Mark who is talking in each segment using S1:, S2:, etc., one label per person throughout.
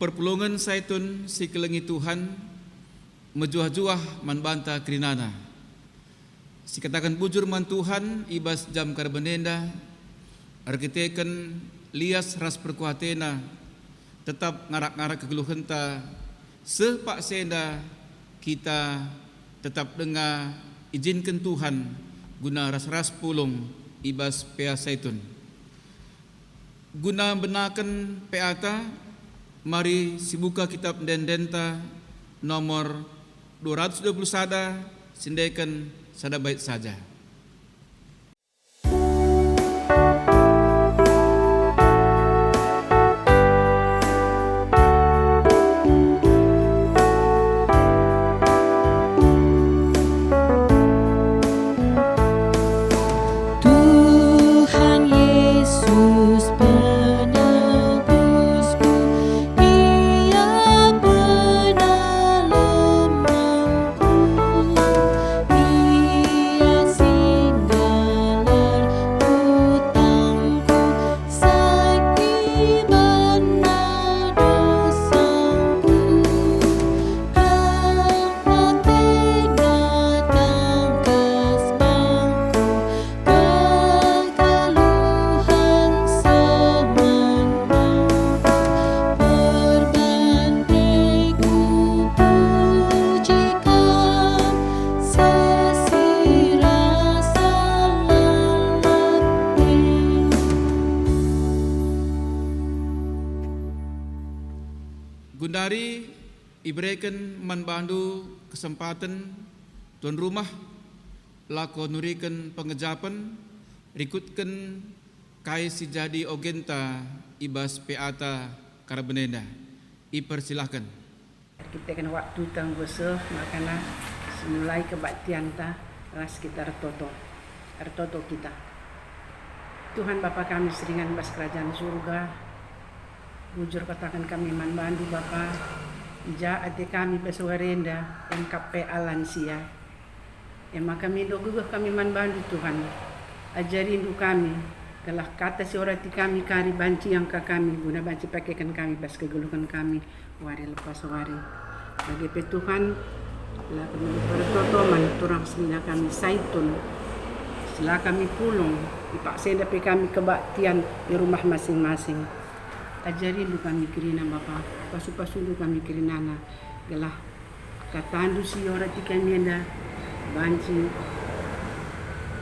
S1: perpulungan saitun si kelengi Tuhan mejuah-juah man banta krinana. Si katakan bujur man Tuhan ibas jam karbenenda arkiteken lias ras perkuatena tetap ngarak-ngarak kegeluhenta sepak senda kita tetap dengar izinkan Tuhan guna ras-ras pulung ibas pea saitun. Guna benakan peata, mari sibuka kitab Dendenta nomor 221 sindekan sada bait saja. Gundari iberikan man bandu kesempatan tuan rumah lako nurikan pengejapan rikutkan kai si jadi ogenta ibas peata karbenenda. Ipersilahkan.
S2: Kita kena waktu tang besar makana semulai kebaktian ta ras kita retoto kita. Tuhan Bapa kami seringan bas kerajaan surga. Bujur katakan kami man bandu Bapa, ja ate kami besuarenda yang kape alansia. Maka kami doguh kami man bandu Tuhan. Ajari indu kami, telah kata seorati kami kari banci yang ka kami, guna banci pakaikan kami bas kegeluhan kami wari lepas wari. Bagi Tuhan, lah kami bertoto man turang semina kami saitun. Setelah kami pulung, ipaksa dapat kami kebaktian di rumah masing-masing. Ajari lu kami kirina Bapa, pasu-pasu lu kami kirinana, gelah katandu si orati kami anda banci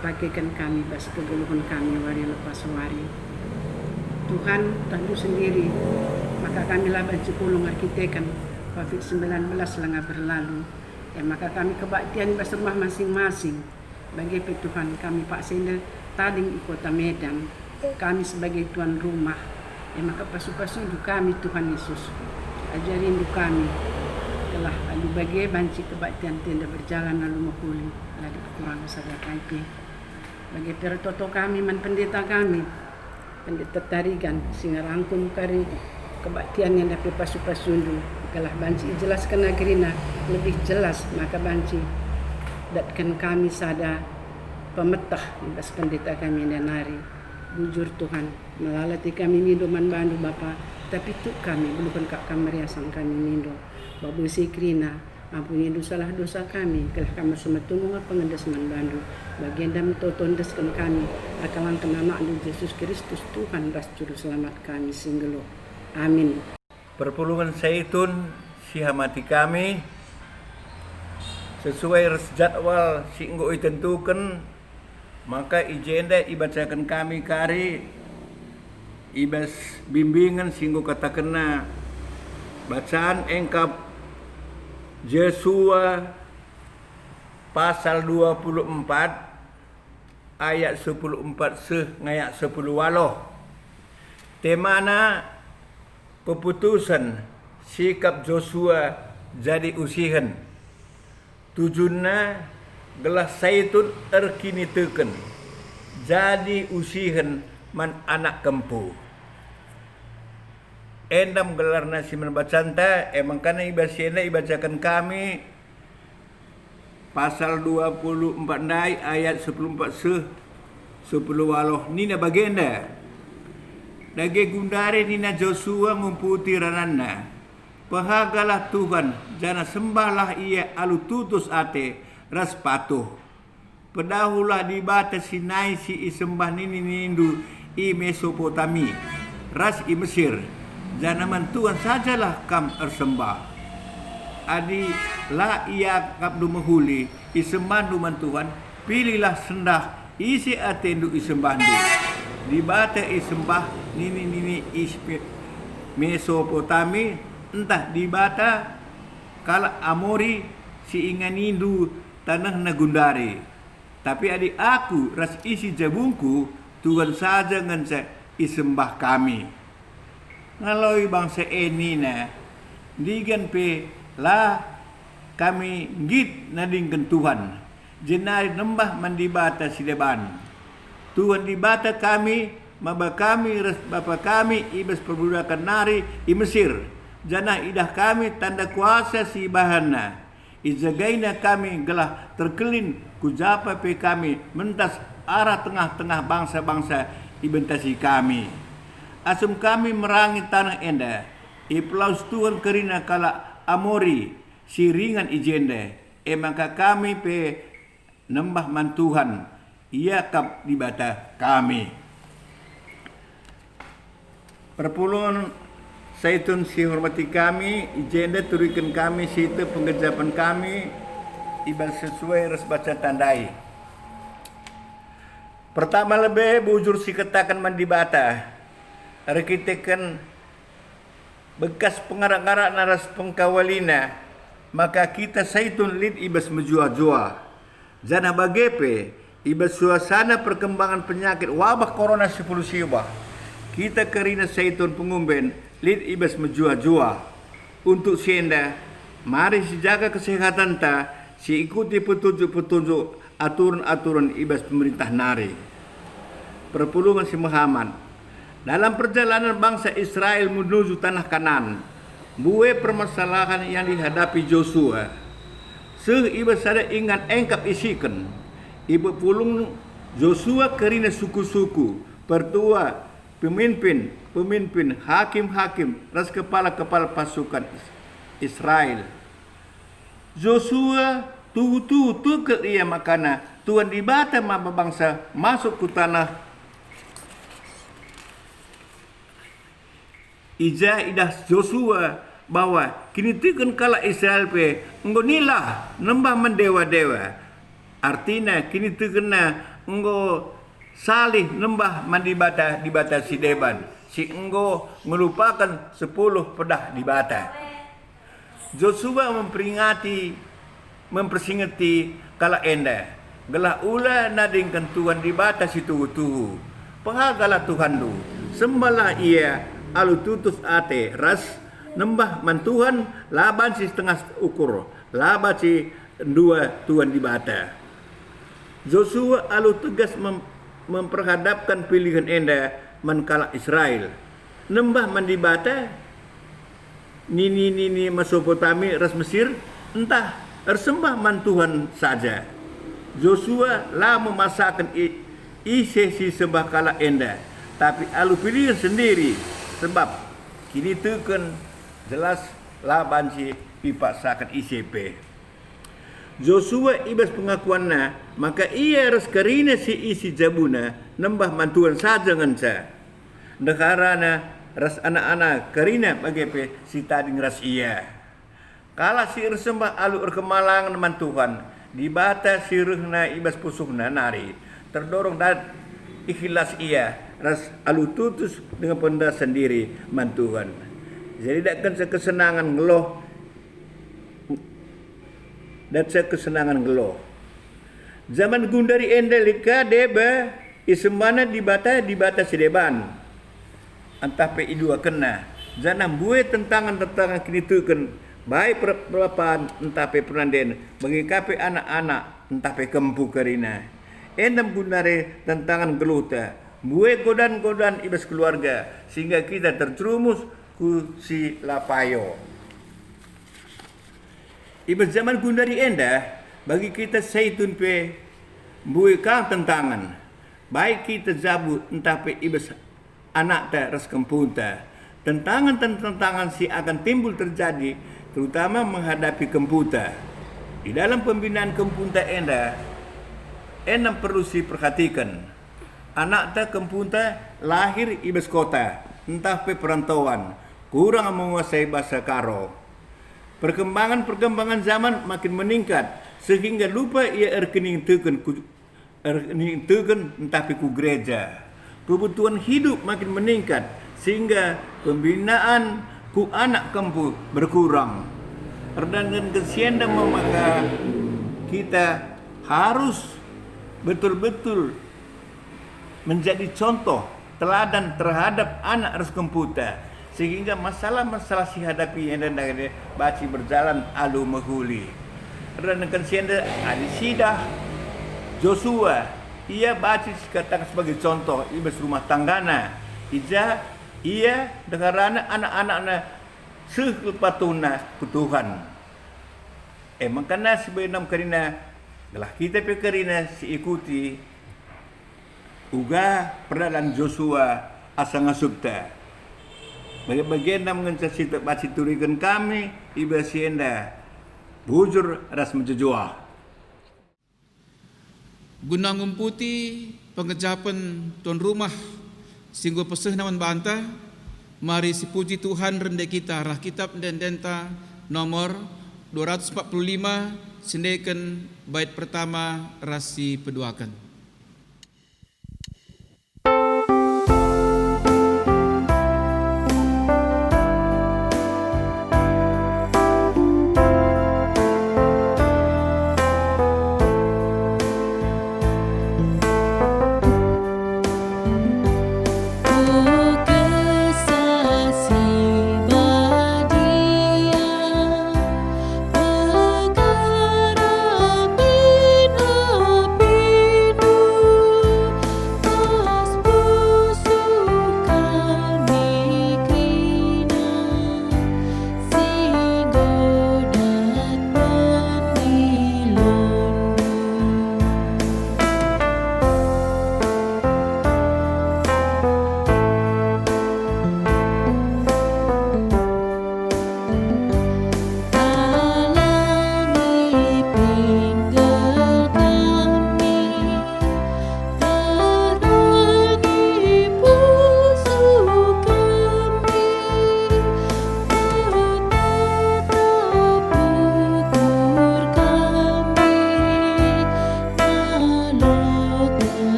S2: pakaikan kami bas kegeluhan kami wari lepas wari. Tuhan tandu sendiri, maka kami lah banci pulung arkitekan COVID-19 langa berlalu. Maka kami kebaktian bas rumah masing-masing. Bagi Tuhan kami Pak Senda tading di kota Medan, kami sebagai tuan rumah. Maka pasu-pasu hidup kami Tuhan Yesus. Ajarin hidup kami. Telah lalu bagi banci kebaktian tenda berjalan lalu makuli. Lalu kurang sadar kaipi. Bagi pertoto kami man pendeta kami. Pendeta tarigan. Sehingga rangkum kari kebaktian yang dapat pasu-pasu hidup. Telah banci jelaskan agrina lebih jelas. Maka banci datkan kami sada pemetah. Bas pendeta kami dan hari. Bujur Tuhan, melalati kami minuman bandu Bapa, tapi tu kami bukan kak kamariasan kami mindo. Babu sikrina, ampuni dosa kami, kelah kami semua tunggu pengendas man bandu. Bagian dam totondeskan kami, akalan kenama Yesus Kristus Tuhan ras juru selamat kami singgelo. Amin.
S3: Perpulungan saitun si hamati kami sesuai jadwal si enggo ditentukan. Maka ijenda ibacakan kami kari ibas bimbingan singgo kata kena bacaan engkap Yesua pasal 24 ayat 14 ngayak 10 waloh. Temana keputusan sikap Joshua jadi usihan. Tujuannya gelas saitun erkini teken jadi usihan man anak kempu. Endam gelar nasi membacanta emang kana ibasiena ibacakan kami pasal 24 dai ayat 14 waloh nina bagenda dage gundare nina Joshua ngumputi rananna Pahagalah Tuhan, jana sembahlah ia alu tutus ate ras patuh. Pedahulah di bata Sinai si isembah nini nindu i Mesopotami, ras i Mesir. Jana man Tuhan sajalah kam ersembah. Adi la ia kapdu mahuli isembandu man Tuhan, pilihlah sendah isi atendu isembandu. Di bata isembah nini i Mesopotami, entah di bata kala Amori si inganindu tanah nagundari. Tapi adik aku ras isi jabungku Tuhan saja ngansa isembah kami. Ngaloi bangsa ini na digan pe lah kami git nadingkan Tuhan. Jenari nembah mandibata sideban. Tuhan dibata kami, maba kami ras bapa kami ibas perbudakan nari i Mesir. Jana idah kami tanda kuasa si bahana. Izagaina kami gelah terkelin kujapa pe kami mentas arah tengah-tengah bangsa-bangsa ibentasi kami. Asum kami merangi tanah enda. Iplaus Tuhan kerina kala Amori si ringan ijende. Maka kami pe nembah man Tuhan. Ia kap dibata kami. Perpuluhan Saitun si hormati kami, ijenda turikan kami, situ pengerjapan kami, ibal sesuai res baca tandai. Pertama lebih bujur si ketakan mandibata, rekitekan bekas pengarak-ngarak naras pengkawalina, maka kita saitun lid ibas menjua-jua. Jana bagepe, ibas suasana perkembangan penyakit wabah corona 10 siubah. Kita kerina saitun pengumben, lid ibas menjua-jua. Untuk sienda, mari si jaga kesehatan ta, si ikuti petunjuk-petunjuk aturan-aturan ibas pemerintah nari. Perpulungan si Muhammad. Dalam perjalanan bangsa Israel menuju tanah Kanan, buai permasalahan yang dihadapi Joshua. Ibas ada ingat engkap isikan. Ibu pulung Joshua kerina suku-suku, pertua, pemimpin, hakim-hakim, ras kepala-kepala pasukan Israel. Joshua tuh ke ia makana Tuhan dibata maba bangsa masuk ke tanah ija idah Joshua bahwa kini tikan kala Israel pe nggonilah nembah mendewa-dewa. Artinya kini tikena enggo salih nembah mandibata dibata si deban. Si enggo melupakan 10 pedah dibata. Joshua memperingati kala enda. Gelah ula nadingkan Tuhan dibata si tuhu-tuhu. Pahagalah Tuhan lu. Sembahlah ia alu tutus ate ras nembah man Tuhan laban si setengah ukur. Laban si dua Tuhan dibata. Joshua alu tegas memperhadapkan pilihan enda mankala Israel. Nembah mandibata nini Mesopotami ras Mesir entah ersembah man Tuhan saja. Joshua lah memasakkan si sembah kala enda. Tapi alu pilihan sendiri sebab kini teken jelas laban si pipasakan ICP. Joshua ibas pengakuanna, maka ia ras karina si isi jabuna nembah mantuan saja nganca. Negarana ras anak-anak karina bagepe si tading ras ia. Kala si ersembah alu erkemalangan mantuhan, dibata sirehna ibas pusuhna nari. Terdorong dan ikhlas ia ras alu tutus dengan penda sendiri mantuhan. Jadi dakkan kesenangan ngeloh dan kesenangan geloh. Zaman gundari endelika deba isembana dibata sedeban. Antah pe idua kena. Janam buai tentangan kini tuken baik perlapan entah pe penanden mengikapi anak-anak entah pe kempu karina. Endam gundari tentangan geluta. Buai godan-godan ibas keluarga sehingga kita terjerumus ku si lapayo. Ibas zaman gundari enda bagi kita saitun pe buai kang tentangan. Baik kita jabu entah pe ibas anak ta ras kempunta. Tantangan si akan timbul terjadi, terutama menghadapi komputer. Di dalam pembinaan komputer enda perlu si perhatikan. Anak ta komputer lahir ibas kota, entah pe perantauan, kurang menguasai bahasa karo. Perkembangan zaman makin meningkat, sehingga lupa ia rekening teken entah pe ku gereja. Kebutuhan hidup makin meningkat, sehingga pembinaan ku anak kampung berkurang. Dan kesian maka kita harus betul-betul menjadi contoh teladan terhadap anak harus komputer, sehingga masalah-masalah si hadapi yang dan baci berjalan alu mahuli. Dan kesian Alisidah Joshua ia baci dikatakan sebagai contoh ibas rumah tanggana. Ia dengaran anak-anaknya sekepatuna Tuhan. Makanya sebenarnya karena telah kita karena si ikuti uga perdalan Joshua asang asupta. Bagian mengencah situ baci turikan kami ibasienda bujur ras menjujuah.
S1: Guna ngumputi pengejapan tuan rumah singgo peseh naman banta, mari si puji Tuhan rendah kita rah kitab dan denta nomor 245 sendekan bait pertama rasi peduakan.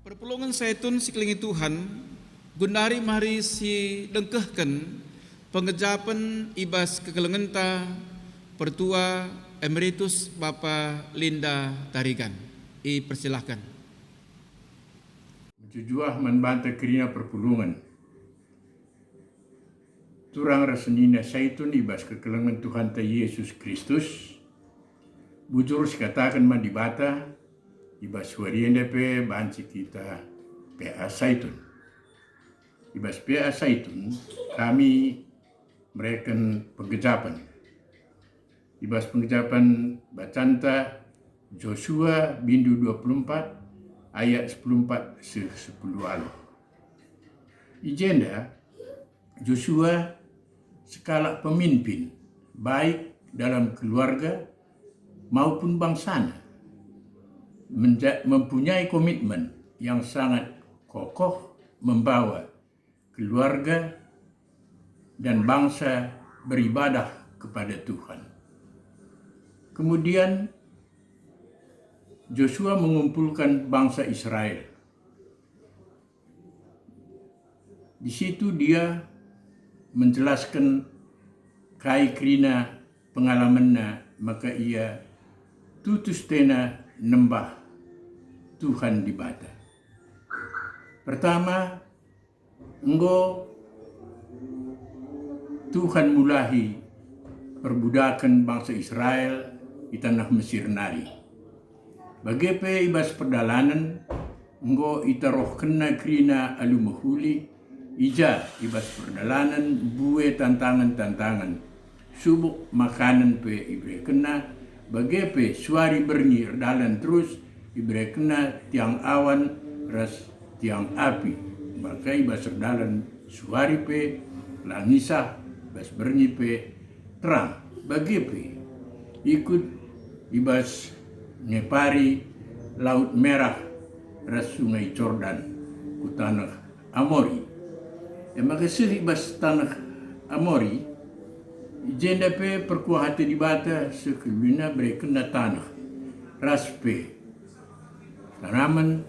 S1: Perpulungan Saitun siklingi Tuhan, gundari mari si dengkehkan pengejapan ibas kekelengenta Pertua Emeritus Bapak Linda Tarigan. Persilahkan.
S4: Menjujuah membanta kerina perpulungan. Turang rasenina Saitun ibas kekelengan Tuhan ta Yesus Kristus. Bujur sekatakan mandibata ibas warienda pe banci kita PA Saitun. Ibas PA Saitun kami mereken pengejapan. Ibas pengejapan bacanta Joshua bindu 24 ayat 14 10 alu. Ijenda Joshua skala pemimpin baik dalam keluarga maupun bangsana mempunyai komitmen yang sangat kokoh membawa keluarga dan bangsa beribadah kepada Tuhan. Kemudian Joshua mengumpulkan bangsa Israel. Di situ dia menjelaskan kai krina pengalamannya, maka ia tutus tena nembah Tuhan di bata. Pertama, enggo Tuhan mulahi perbudakan bangsa Israel di tanah Mesir nari. Bagepe ibas perdalanan, enggo ita roh kena krina alu mahuli, ija ibas perdalanan buwe tantangan-tantangan. Subuk makanan pe ibre kena, Bagepe suari bernyi dalan terus ibre kena tiang awan ras tiang api. Maka ibas dalan suari pe langisah bas bernyi pe terang. Bagepe ikut ibas ngepari Laut Merah ras Sungai Jordan ku tanah Amori. Maka ibas tanah Amori jenda pe perkuah hati di bata sekelina berkena tanah ras pe tanaman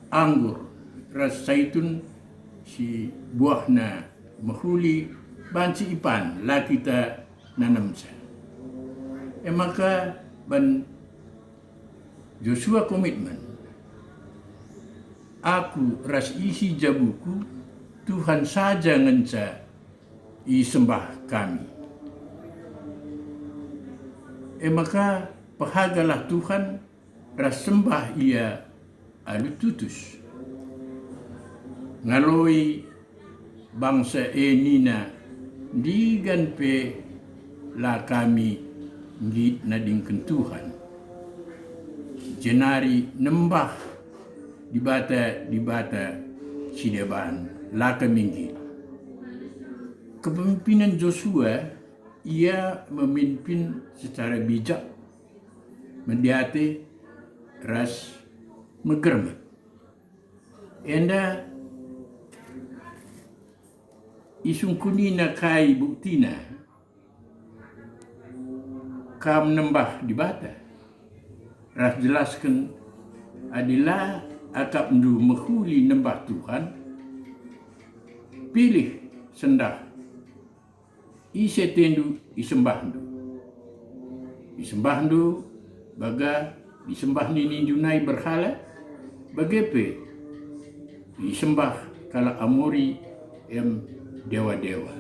S4: anggur ras zaitun si buahna mahuli banci ipan la kita nanam sa. Maka ban Joshua komitmen aku ras isi jabuku Tuhan saja ngenca isembah kami. Maka pahagalah Tuhan ras sembah ia alu tutus. Ngaloi bangsa nina digan pe la kami ngit nadingken Tuhan. Jenari nembah di bata sideban la kami ngit. Kepemimpinan Joshua ia memimpin secara bijak, mendiate ras megermet. Enda isung kunina kai buktina kam nembah di bata. Ras jelaskan adalah akap ndu menghuli nembah Tuhan, pilih sendah ise tendu isembah ndu baga disembah nini junai berhala bagepe disembah kala Amori dewa-dewa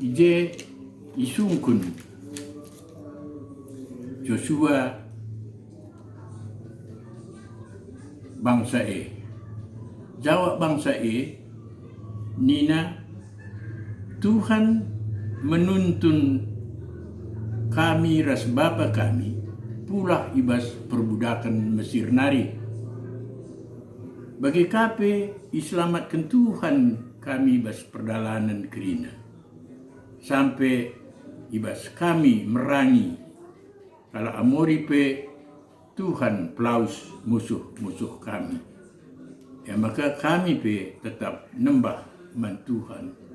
S4: ije isungkun Joshua bangsa jawab bangsa nina Tuhan menuntun kami ras bapa kami pulah ibas perbudakan Mesir nari. Bagi kape iselamatkan Tuhan kami ibas perdalanan kerina. Sampai ibas kami merangi kalau Amori pe Tuhan pelaus musuh-musuh kami. Maka kami pe tetap nembah man Tuhan.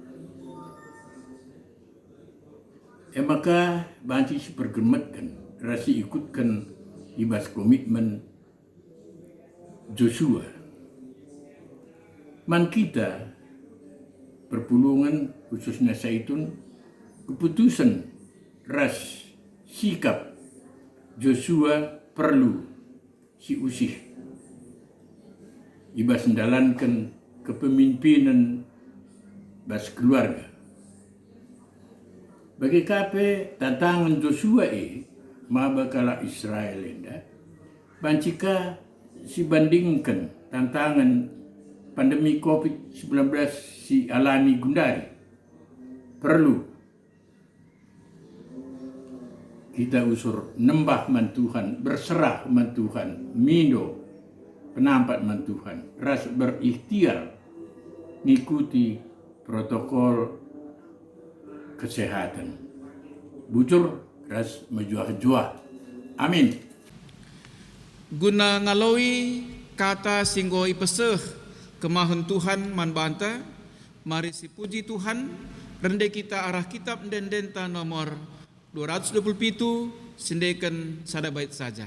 S4: Maka banci pergemetkan, rasi ikutkan ibas komitmen Joshua. Man kita perpulungan khususnya Zaitun keputusan ras sikap Joshua perlu si usih ibas menjalankan kepemimpinan bas keluarga. Bagi kape tantangan Joshua mabakala Israel bancika si bandingkan tantangan pandemi COVID-19 si alami gundari perlu kita usur nembah man Tuhan, berserah man Tuhan, mindo penampat man Tuhan, ras berikhtiar ngikuti protokol kesehatan. Bujur ras mejuah-juah. Amin.
S1: Guna ngalawi kata singgo ipeseh kemahun Tuhan man banta, mari si puji Tuhan rende kita arah kitab dendenta nomor 227 sendekan sada bait saja.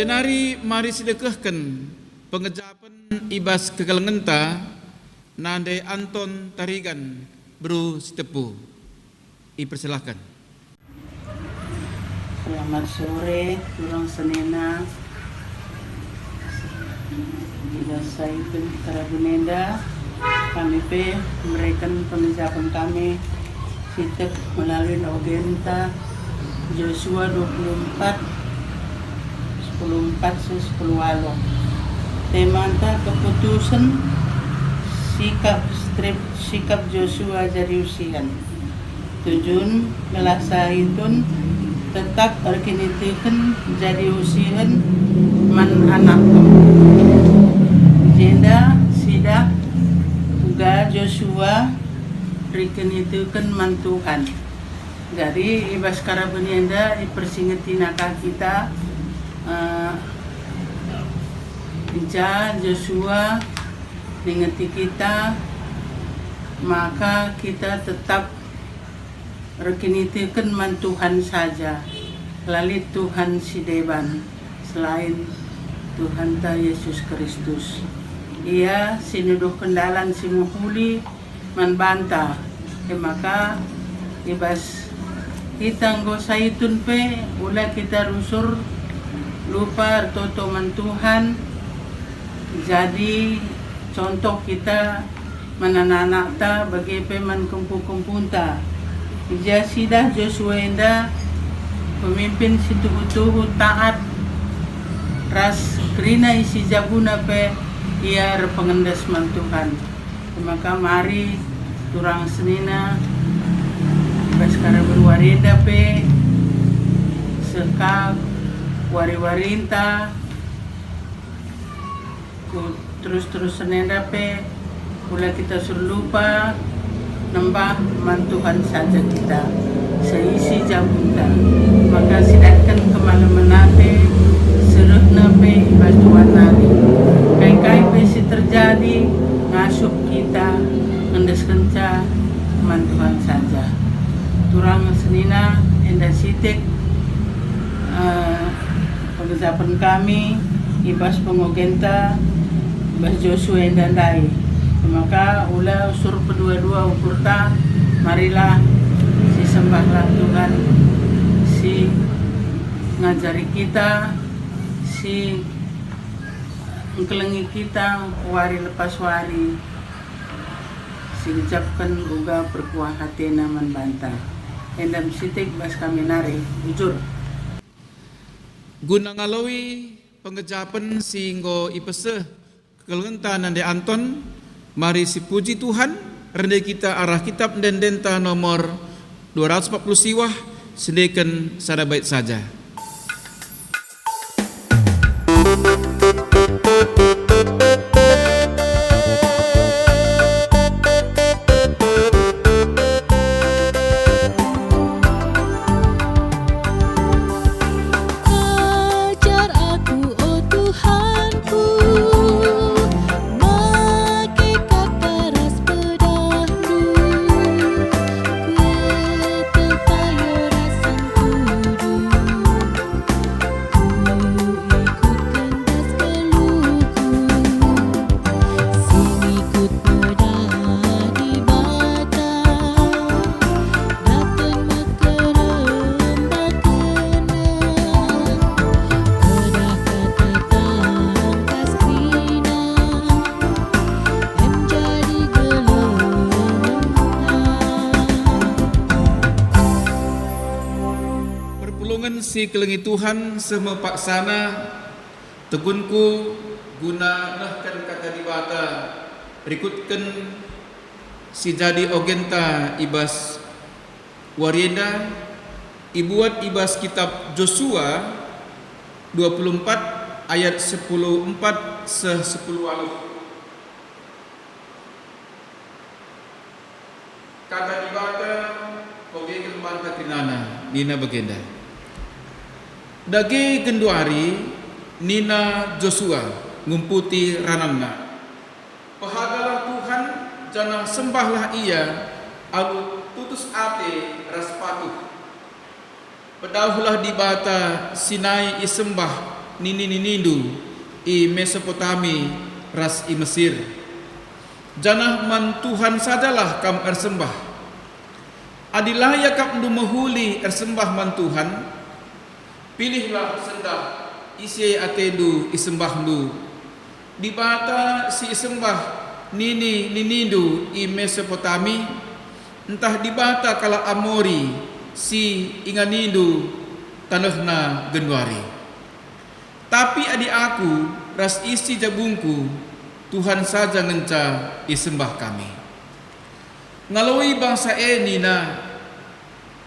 S1: Jenari mari sedekahkan pengejapan ibas kekalengenta nande Anton Tarigan Bro Sitepu. Ipersilakan.
S5: Selamat sore, kurang senena. Tidak saya Karabunenda, kami memberikan pengejapan kami Sitep melalui Ogenta Joshua 24 10 Walo. Temanta keputusan sikap Joshua dari usian. Tujuan melaksanakan tetap berkinitikan jadi usian man anak. Jenda sidak uga Joshua rikinitikan man Tuhan. Jadi ibas Karabunienda ipersingetinaka kita Ija Joshua dingeti kita, maka kita tetap rekinitikan man Tuhan saja, lalit Tuhan si deban selain Tuhan ta Yesus Kristus. Ia sinuduh kendalan si muhuli man banta, maka ibas kita nggosaitun pe ula kita rusur lupa toto man Tuhan. Jadi contoh kita manananak ta bagi peman kumpu-kumpunta. Ija sidah Joshua enda pemimpin si tuhu-tuhu taat ras kerina isi jabuna pe ia pengendas man Tuhan. Maka mari turang senina baskara berwarenda pe sekak wari-warinta terus senenda pe pula kita suruh lupa nambah man Tuhan saja kita seisi jabunta. Maka sidakkan kemalaman nape seruh nape ibas Tuhan nari kai-kai pe si terjadi ngasup kita ngendes kenca man Tuhan saja. Turang senina enda sitik pengejapan kami ibas pengogenta ibas Joshua dan dai. Maka ula usur kedua-dua ukurta marilah si sembahlah Tuhan, si ngajari kita, si ngkelengi kita wari lepas wari, si ucapkan uga perkuah hati naman bantah. Endam sitik bas kami nari jujur.
S1: Guna ngalawi pengejapan singgo ipese kekalengenta nande Anton, mari si puji Tuhan rendah kita arah kitab dan denta nomor 240 siwah sendikan sada bait saja. Si kelengi Tuhan semua paksana tegunku guna nahkan kata dibata rikutkan si jadi ogenta ibas warienda ibuat ibas kitab Joshua 24 ayat 10:4 se-10 aluf. Kata dibata ogegen banta kinana nina bagenda. Dagi genduari nina Joshua ngumputi ranamna. Pahagalah Tuhan jana sembahlah ia alu tutus ate ras patuh. Pedahulah di bata Sinai isembah nini-ninindu i Mesopotami ras i Mesir. Janah man Tuhan sajalah kam ersembah. Adilaya kam ndu mahuli ersembah man Tuhan. Pilihlah sendah isi atedu isembah ndu. Dibata si isembah nini-ninindu i Mesopotami, entah dibata kala Amori si inganindu tanahna genwari. Tapi adik aku ras isi jabungku, Tuhan saja ngenca isembah kami. Ngaloi bangsa ini na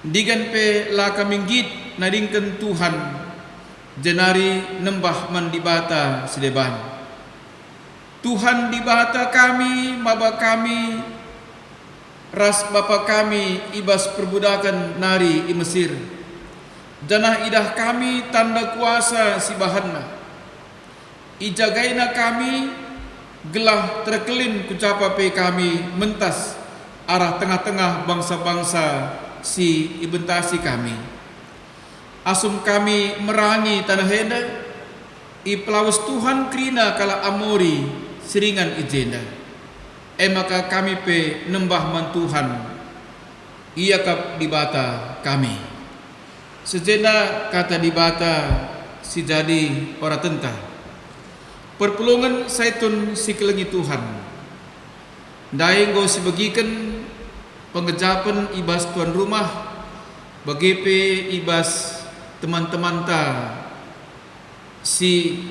S1: digan pe la kaminggit nadingken Tuhan jenari nembah man dibata sedeban. Tuhan dibata kami, maba kami, ras bapa kami ibas perbudakan nari i Mesir. Janah idah kami tanda kuasa si bahanna. Ijagaina kami gelah terkelin kucapa pe kami mentas arah tengah-tengah bangsa-bangsa si ibentasi kami. Asum kami merangi tanah henda i pelawus Tuhan krina kala Amori seringan ijenda. Maka kami pe nembah man Tuhan ia kap dibata kami. Sejena kata dibata si jadi ora tentang. Perpulungan saitun si kelengi Tuhan. Dai go si bagikan pengejapan ibas tuan rumah bagi pe ibas teman-teman ta si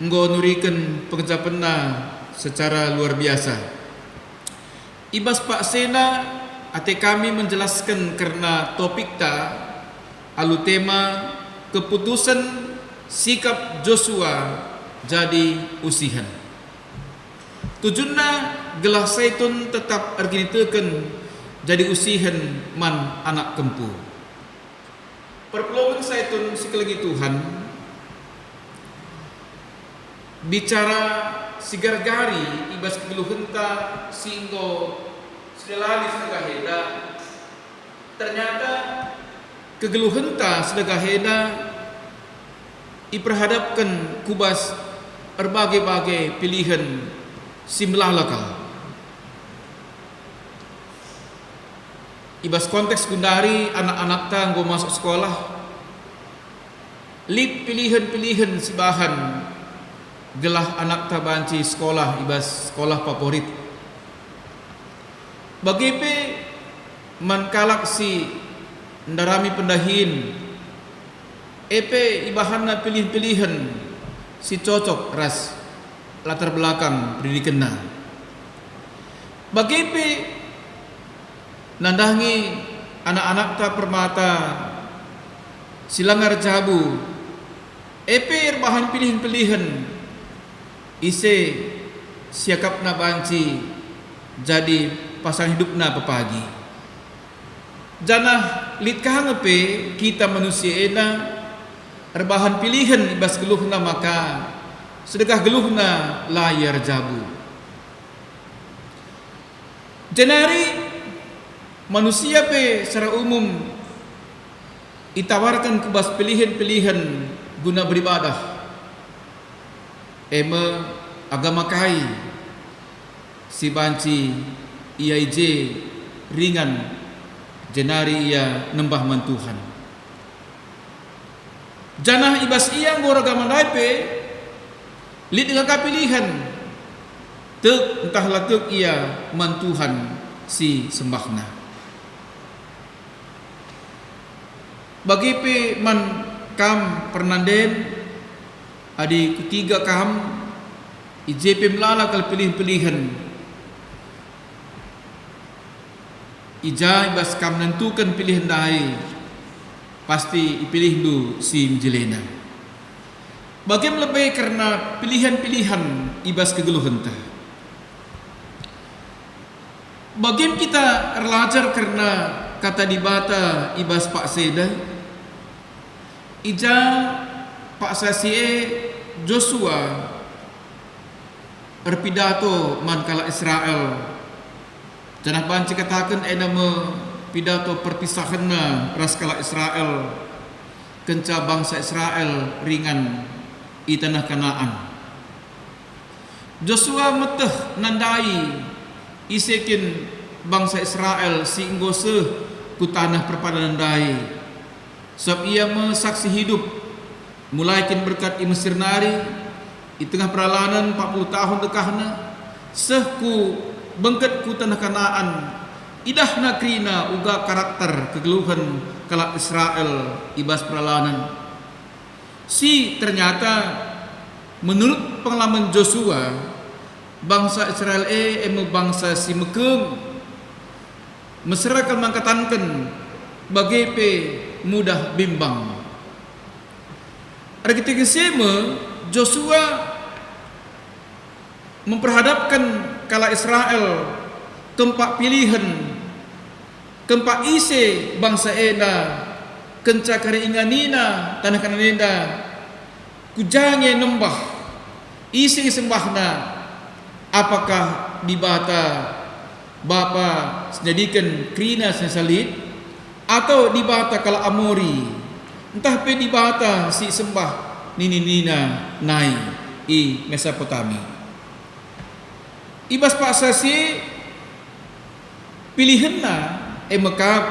S1: nggo nurikan pengejapan na secara luar biasa. Ibas Pak Sena ate kami menjelaskan karena topik ta alu tema keputusan sikap Joshua jadi usihan. Tujuannya gelah saitun tetap arginiteukeun jadi usihan man anak kempu. Perpelongan saitun sikelegi Tuhan bicara sigargari ibas kegeluhenta singgo sedelali sedekah heda. Ternyata kegeluhenta sedekah heda diperhadapkan kubas berbagai-bagai pilihan simlah lokal. Ibas konteks gundari anak-anak tanggo masuk sekolah, lip pilihan-pilihan si bahan gelah anak tabanci sekolah ibas sekolah favorit. Bagi pe mankalak si ndarami pendahin ibahana pilih-pilihan si cocok ras latar belakang pendidikanna. Bagi pe nandangi anak-anak ta permata silangar jabu bahan pilihan-pilihan ise siakapna banci jadi pasang hidupna pepagi. Janah litkah pe kita manusia ena erbahan pilihan ibas geluhna maka sedekah geluhna layar jabu. Jenari manusia pe secara umum ditawarkan kubas pilihan-pilihan guna beribadah. Agama kai si banci IAJ ringan jenari ia nembah man Tuhan. Janah ibas ia ngoragama daipe lid dengan kapilihan tek entahlah tek ia man Tuhan si sembahna. Bagi pe man kam pernanden adi ketiga kam IJP melala kal pilih-pilihan. Ija ibas kam menentukan pilihan dai pasti dipilih du si menjelena. Bagaimana lebih karena pilihan-pilihan ibas kegeluhan ta. Bagaimana kita erlajar karena kata dibata ibas Pak Seda. Ija Pak Sasie Joshua berpidato mankala Israel. Janah banci katakan nama pidato perpisahanna raskala Israel kenca bangsa Israel ringan i tanah Kanaan. Joshua meteh nandai isekin bangsa Israel singgo ku tanah perpadan nandai. Sebab ia saksi hidup mulai kin berkat i Mesir nari i tengah peralanan 40 tahun dekahna ku bengket ku tanah Kanaan. Idahna krina uga karakter kegeluhan kalak Israel ibas peralanan. Ternyata menurut pengalaman Joshua, bangsa Israel emu bangsa si mekeng masyarakat mangkatankan bagi mudah bimbang. Ada ketika Joshua memperhadapkan kala Israel tempat pilihan, tempat isi bangsa eda, kenca kari inganina tanah kananenda, kujange nembah, isi sembahna, apakah dibata bapa sejadikan krina sesalit, atau dibata kala Amori, entah pe dibata si sembah nini-nina nai i Mesopotami. Ibas paksa si pilihanna mekap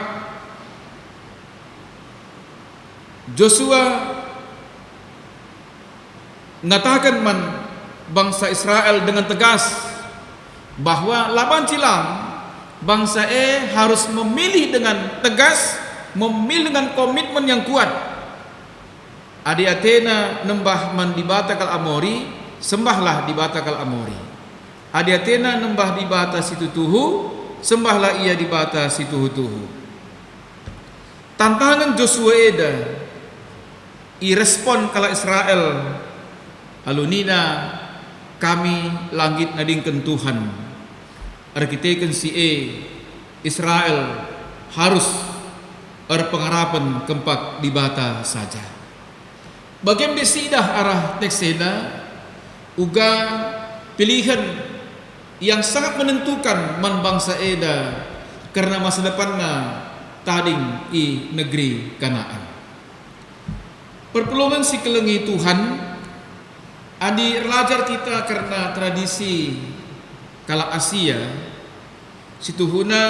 S1: Joshua ngatakan man bangsa Israel dengan tegas bahwa laban cilang bangsa harus memilih dengan tegas, memilih dengan komitmen yang kuat. Adi Athena nembah man dibata kal Amori, sembahlah dibata kal Amori. Adi Athena nembah dibata situ tuhu, sembahlah ia dibata si tuhu-tuhu. Tantangan Joshua eda i respon kala Israel alunina kami langit nadingkan Tuhan. Arkiteken si Israel harus pengharapan kempak dibata saja. Bagian desidah arah teksena uga pilihan yang sangat menentukan man bangsa eda karena masa depannya tading i negeri Kanaan. Perpelongan si kelengi Tuhan adi relajar kita karena tradisi kala Asia situhuna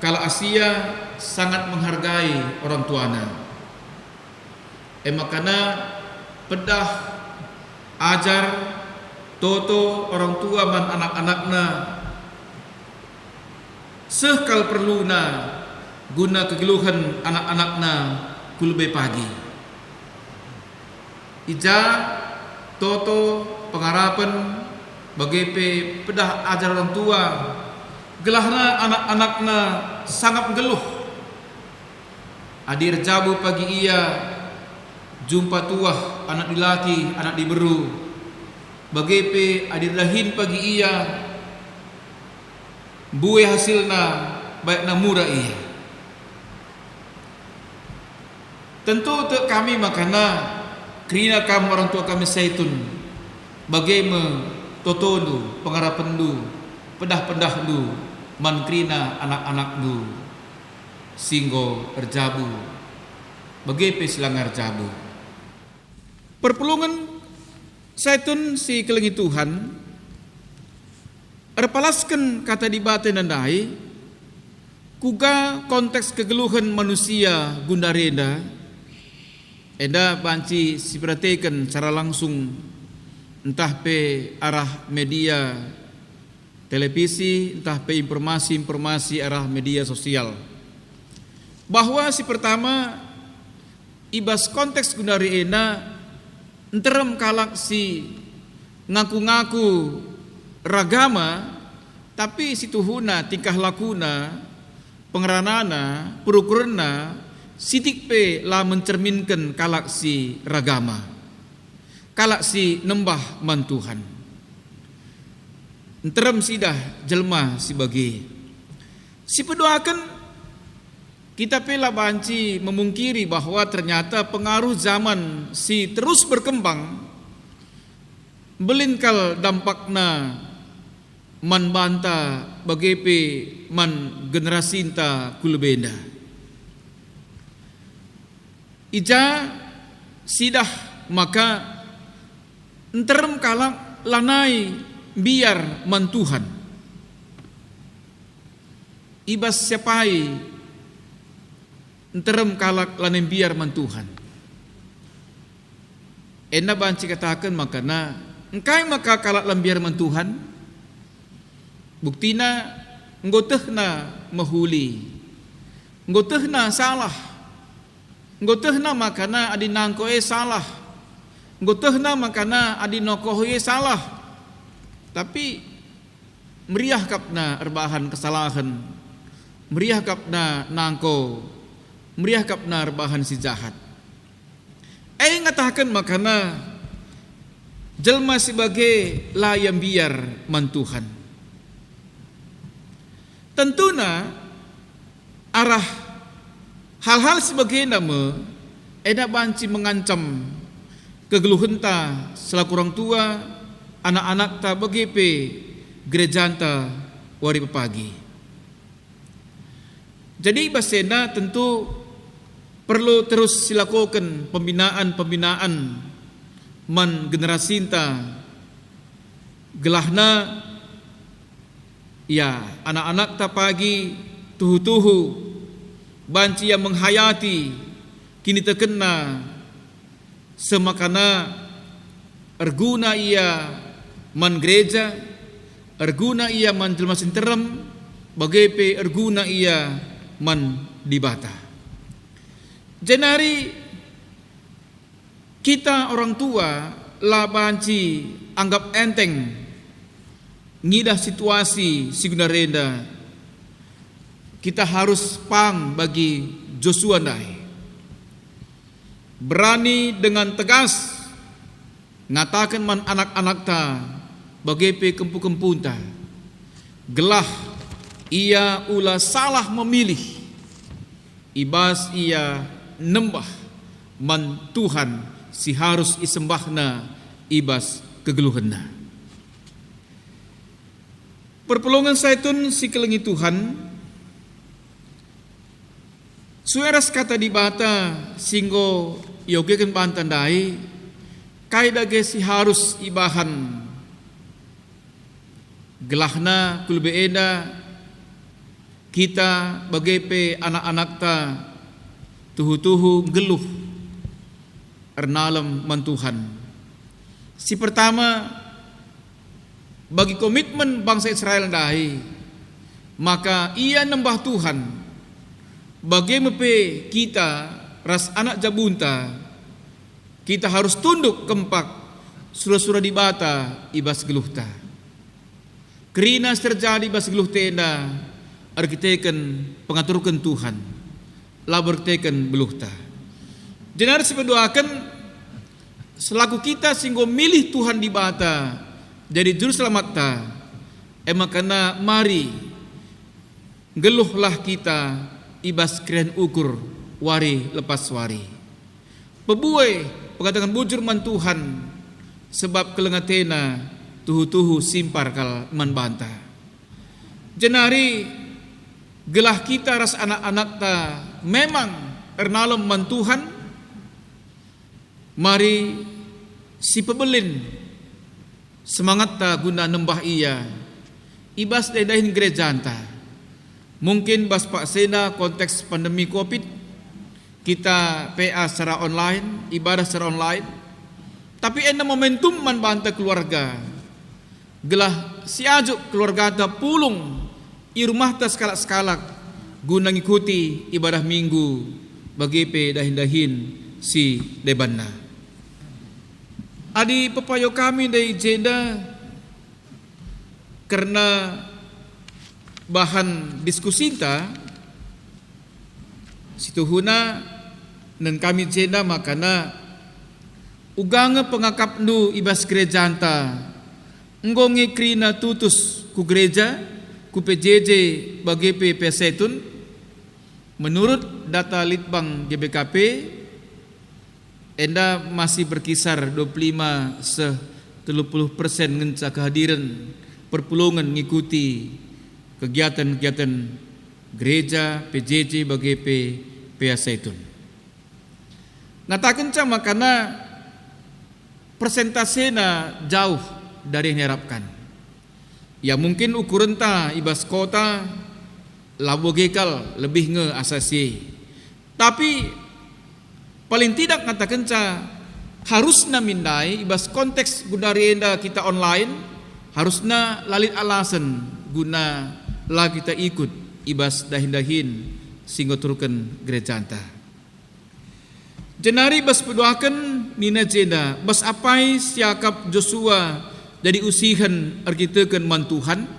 S1: kala Asia sangat menghargai orang tuana. Makana pedah ajar toto orang tua man anak-anakna sekal perluna guna kegeluhan anak-anakna kulbe pagi. Ija toto pengharapan bagi pedah ajar orang tua gelahna anak-anakna sangat geluh. Adir jabu pagi ia jumpa tuah anak dilaki anak diberu bagi adir lahin pagi ia buih hasilna baik namura ia. Tentu untuk kami makana kerina kamu orang tua kami saitun bagaimana totondu pengharapan du pedah-pedah du man kerina anak-anak du singgo erjabu bagaimana silangar jabu. Perpulungan saitun si kelengi Tuhan erpalaskan kata dibate nandai kuga konteks kegeluhan manusia gundareda enda banci si perhatikan secara langsung entah pe arah media televisi entah pe informasi arah media sosial bahwa si pertama ibas konteks gundari ena enterem kalak si ngaku-ngaku ragama tapi si tuhuna tingkah lakuna pengeranana purukurna sidik pe lah mencerminkan kalak si ragama kalak si nembah man Tuhan enterem sidah jelma si bagi si pedoakan kita pela banci memungkiri bahwa ternyata pengaruh zaman si terus berkembang belinkal dampakna man banta bagepe man generasi inta kulbenda ija sidah maka enterem kalak lanai biar mantuhan. Ibas siapai enterem kalak lanai biar mantuhan. Ena banci katakan makana engkai maka kalak lambiar mantuhan. Buktina ngotehna mahuli, ngotehna salah, ngotehna makana adi nangkoe salah, ngotehna makana adi nokohe salah. Tapi meriah kapna erbahan kesalahan, meriah kapna nangko, meriah kapna erbahan si jahat. Ngatakan makana jelma sebagai layam biar mantuhan. Tentuna arah hal-hal sebagai nama eda banci mengancam kegeluhenta selaku orang tua anak-anak ta begepe gerejanta wari pepagi. Jadi basena tentu perlu terus silakukan pembinaan man generasi ta gelahna ya anak-anak ta pagi tuhu-tuhu banci yang menghayati kini terkena semakana erguna ia man gereja, erguna ia man jelma sinterem, bagepe erguna ia man dibata. Jenari kita orang tua lah banci anggap enteng ngidah situasi sigunarenda. Kita harus pang bagi Joshua Ndai. Berani dengan tegas ngatakan man anak-anak ta bagepe kempu-kempun ta. Gelah ia ulah salah memilih. Ibas ia nembah man Tuhan si harus isembahna ibas kegeluhanna. Perpulungan saitun si kelengi Tuhan sueras kata dibata singgo yogekan bantandai kaidage si harus ibahan gelahna kulbeeda kita bagepe anak-anak ta tuhu-tuhu geluh ernalem mantuhan. Si pertama bagi komitmen bangsa Israel dahi maka ia nembah Tuhan bagaimana kita ras anak jabunta kita harus tunduk kempak surah-surah dibata ibas geluhta kerina terjadi ibas geluh tenda arkiteken pengaturkan Tuhan laberteken beluhta jenar sepedoakan selaku kita singgo milih Tuhan dibata jadi juru selamat ta makana mari geluhlah kita ibas keren ukur wari lepas wari pebuai pengatakan bujur man Tuhan sebab kelengatena tuhu-tuhu simpar kal man banta jenari gelah kita ras anak-anak ta memang ernalem man Tuhan mari si pebelin semangat ta guna nembah ia ibas dahin gereja anta mungkin bas pak sena konteks pandemi Covid kita PA secara online ibadah secara online tapi ena momentum man banta keluarga gelah si ajuk keluarga ta pulung i rumah ta skalak-skalak guna ngikuti ibadah minggu bagepe dahin-dahin si debanna. Adi pepayo kami dari jeda karena bahan diskusi ta situhuna dan kami jeda makana uganga pengakap nu ibas gereja anta ngonge krina tutus ku gereja ku PJJ bagepe pesetun menurut data Litbang GBKP enda masih berkisar 25-30% ngenca kehadiran perpulungan ngikuti kegiatan-kegiatan gereja PJJ BGP PA Zaitun. Ngatakan cama karena persentasena jauh dari yang diharapkan. Ya mungkin ukuran ta ibas kota labo gekal lebih nge asasi. Tapi paling tidak katakan harusna mindai ibas konteks gundari enda kita online harusna lalit alasan guna lah kita ikut ibas dahin-dahin singgo turukan gereja anta. Jenari bas pedoakan nina jenda bas apai siakap Joshua dari usihan ergitekan mantuhan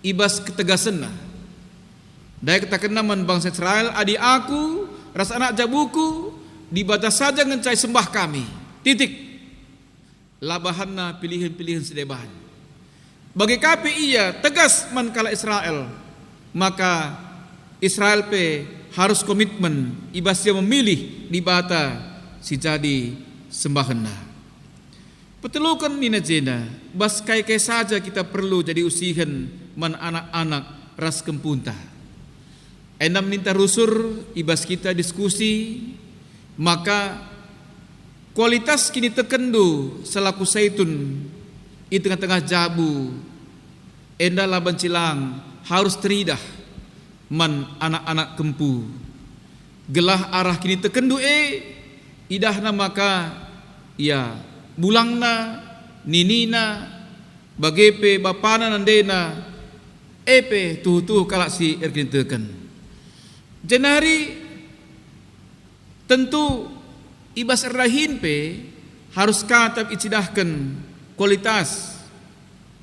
S1: ibas ketegasan lah. Daya katakan naman bangsa Israel adi aku ras anak jabuku dibatas saja ngencai sembah kami. Titik. Labahanna pilihan-pilihan sedebahan. Bagi kapi ia tegas man kala Israel, maka Israel pe harus komitmen ibas dia memilih di bata si jadi sembahanna. Petelukan nina jena bas kai saja kita perlu jadi usihan man anak-anak ras kempunta. Endam minta rusur ibas kita diskusi, maka kualitas kini tekendu selaku saitun di tengah-tengah jabu enda laban cilang harus teridah man anak-anak kempu gelah arah kini tekendu idahna maka ya bulangna ninina bagepe bapana nandena epe tuh kalak si erkin teken jenari tentu ibas rahin pe harus katab icidahkan kualitas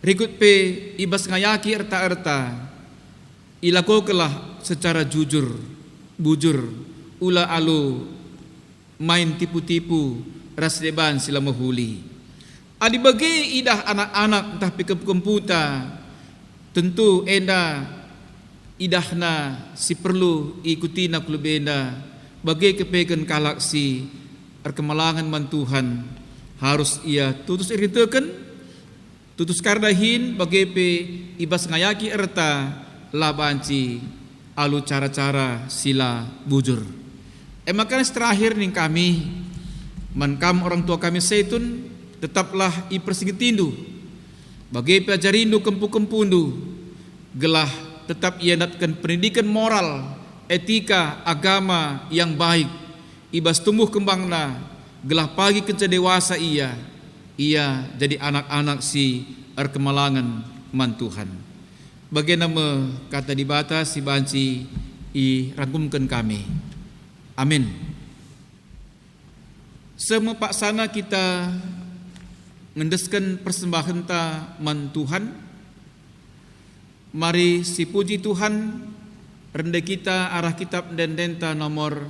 S1: rikut pe ibas ngayaki erta-erta ilakokelah secara jujur bujur ula alu main tipu-tipu ras deban sila mahuli adi bagi idah anak-anak entah pikep komputa tentu enda idahna si perlu ikuti nak lebenda bagi kepekan galaksi perkemalangan man Tuhan harus ia tutus iritekan tutus kardahin bagi pe ibas ngayaki erta labanci alu cara-cara sila bujur. Makanya terakhir nih kami mankam orang tua kami seitun tetaplah ipersingitindu bagi pelajarindu kempu-kempundu gelah tetap ia natkan pendidikan moral etika agama yang baik ibas tumbuh kembangna gelah pagi kenca dewasa ia jadi anak-anak si erkemalangan man Tuhan. Bagaimana kata di batas si banci i rangkumkan kami. Amin. Semua paksana kita ngendeskan persembahan ta man Tuhan. Mari si puji Tuhan rendah kita arah kitab dan denta nomor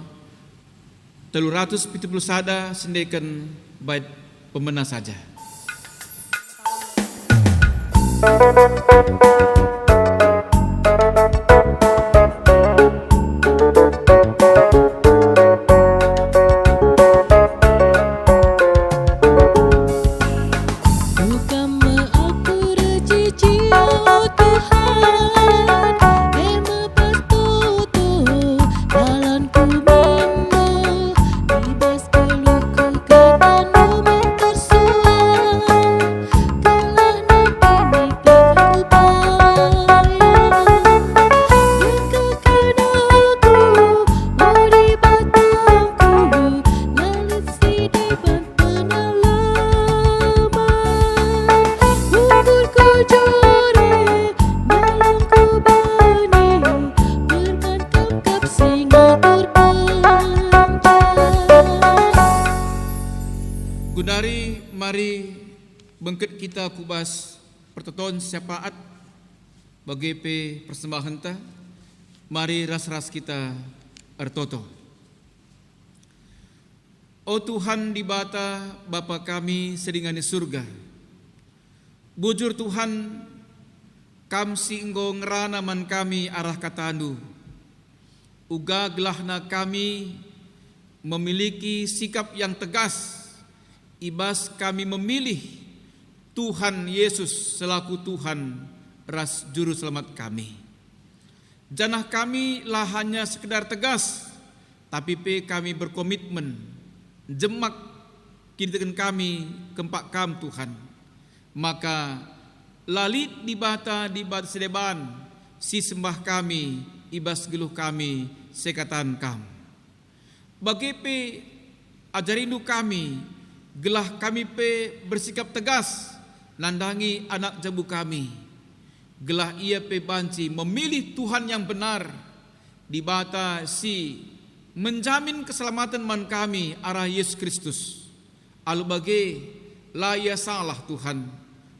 S1: 371 sendekan bait pemena saja. Gundari mari bengket kita kubas pertoton syafaat bagi pe persembahan ta mari ras-ras kita ertoto. O Tuhan di bata Bapa kami sedingani surga bujur Tuhan kam singgo ngerana man kami arah katandu uga gelahna kami memiliki sikap yang tegas ibas kami memilih Tuhan Yesus selaku Tuhan ras juru selamat kami. Janah kami lah hanya sekedar tegas, tapi kami berkomitmen jemak kini tekan kami kempak kam Tuhan. Maka lalit di bata sedeban, si sembah kami, ibas geluh kami, sekatan kam. Bagepe ajarindu kami, gelah kami pe bersikap tegas, nandangi anak jabu kami. Gelah ia pe banci memilih Tuhan yang benar, di bata si menjamin keselamatan man kami arah Yesus Kristus. Alu bage laya salah Tuhan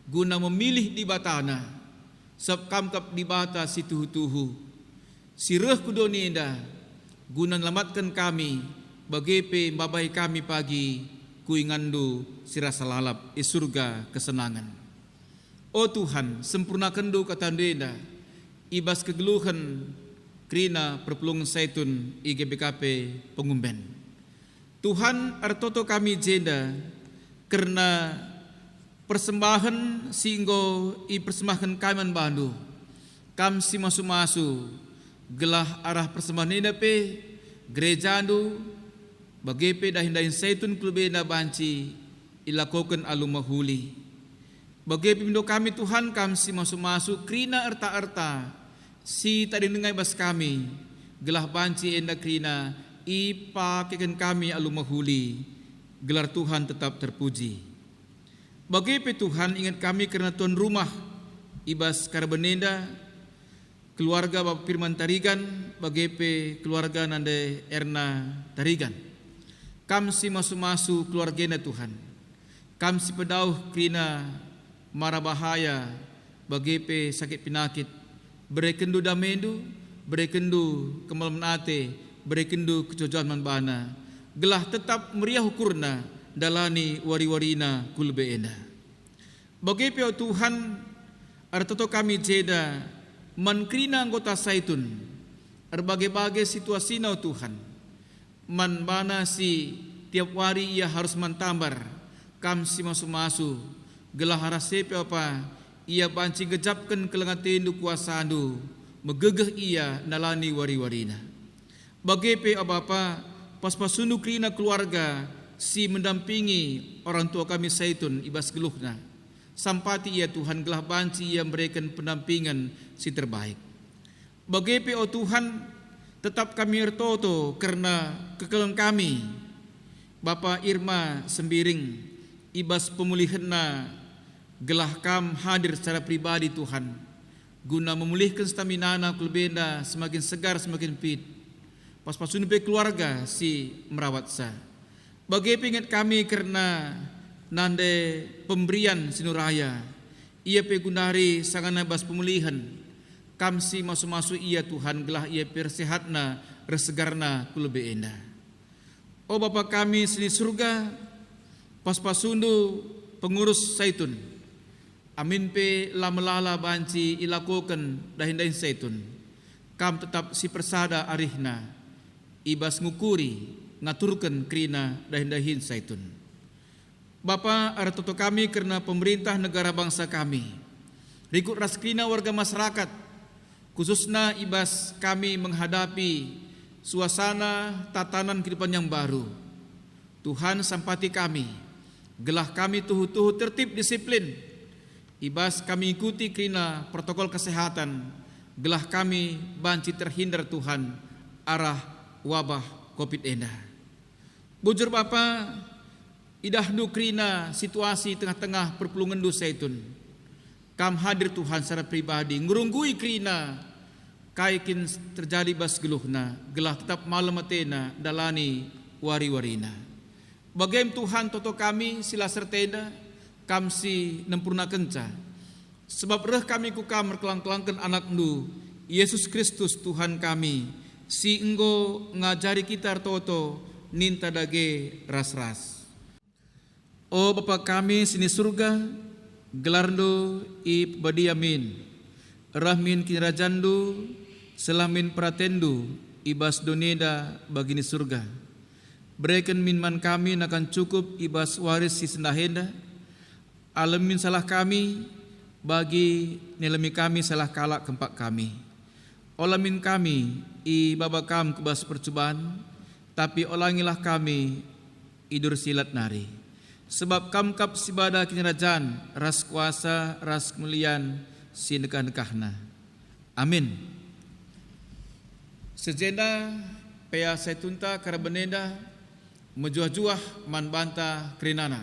S1: guna memilih di batana sab kamkap di bata si tuhu-tuhu si reh kudonenda guna melamatkan kami bagepe babai kami pagi kuingandu sirasa lalap surga kesenangan. O Tuhan, sempurnakan do katandenda ibas kegeluhan krina perpulungan saitun IGBKP pengumben. Tuhan artoto kami jenda karena persembahan singgo i persembahkan kami bandu kam si masu-masu gelah arah persembahan ini pe gereja andu bagepe dahin saitun klubena banci ilakoken alumahuli bagepe mindo kami Tuhan kam si masu-masu krina erta-erta si tadi dengai bas kami gelah banci enda krina ipakekan kami alumahuli gelar Tuhan tetap terpuji. Bagepe Tuhan ingat kami karena tuan rumah ibas karbenenda keluarga Bapak Firman Tarigan bagepe keluarga nande Erna Tarigan. Kam si masu-masu keluarganya Tuhan. Kam si pedauh krina mara bahaya bagepe sakit penyakit berekendu damendu berekendu kemalmenate berekendu kecocokan manbana gelah tetap meriah ukurna dalani wari-warina kulbeena. Bagepe o Tuhan artoto kami jeda mankrina anggota saitun berbagai-bagai situasi o Tuhan manbana si tiap hari ia harus mantambar kam si masu-masu gelah harasepe apa ia banci gejapkan kelengatendu kuasandu megegeh ia nalani wari-warina. Bagepe apa pas-pasundu krina keluarga si mendampingi orang tua kami saitun ibas geluhna sampati ia Tuhan gelah banci ia memberikan pendampingan si terbaik. Bagepe o Tuhan tetap kami ertoto karena kekelan kami Bapa Irma Sembiring ibas pemulihanna gelah kam hadir secara pribadi Tuhan guna memulihkan stamina kulbenda semakin segar semakin fit. Pas-pasun pe keluarga si merawat sa. Bagepe ingat kami karena nande pemberian sinuraya. Ia pe gunari sangana bas pemulihan. Kam si masu-masu ia Tuhan gelah ia persehatna resegarna kulbeenda. O Bapa kami sini surga pas-pasundu pengurus saitun. Amin pe lamelala banci ilakokan dahin-dahin saitun. Kam tetap si persada arihna. Ibas ngukuri ngaturkan krina dahin-dahin saitun. Bapa artoto kami karena pemerintah negara bangsa kami. Rikut ras krina warga masyarakat khususnya ibas kami menghadapi suasana tatanan kehidupan yang baru. Tuhan sampati kami gelah kami tuhu-tuhu tertib disiplin. Ibas kami ikuti krina protokol kesehatan gelah kami banci terhindar Tuhan arah wabah COVID-19. Bujur Bapa, idahdu krina situasi tengah-tengah perpulungan du saitun. Kam hadir Tuhan secara pribadi, ngurunggui krina kaikin terjadi bas geluhna, gelah tetap malam matena dalani wari-warina. Bagaim Tuhan toto kami sila sertenda, kam si nempurna kenca. Sebab reh kami kukam merkelang-kelangkan anak nu, Yesus Kristus Tuhan kami, si enggo ngajari kita toto ninta dage ras-ras. O Bapa kami sini surga, gelarndo i badiamin, rahmin kirajandu, selamin pratendu, ibas doneda bagini surga. Berikan minman kami akan cukup ibas waris si sendahenda, alamin salah kami, bagi nilami kami salah kalak kempak kami. Olamin kami i babakam kebas percobaan, tapi olangilah kami idur silat nari. sebab kamkap sibada kinarajaan, ras kuasa, ras kemuliaan, si nekah-nekahna. Amin. Sejenda pea saya tunta karabeneda mejuah-juah man banta kerinana.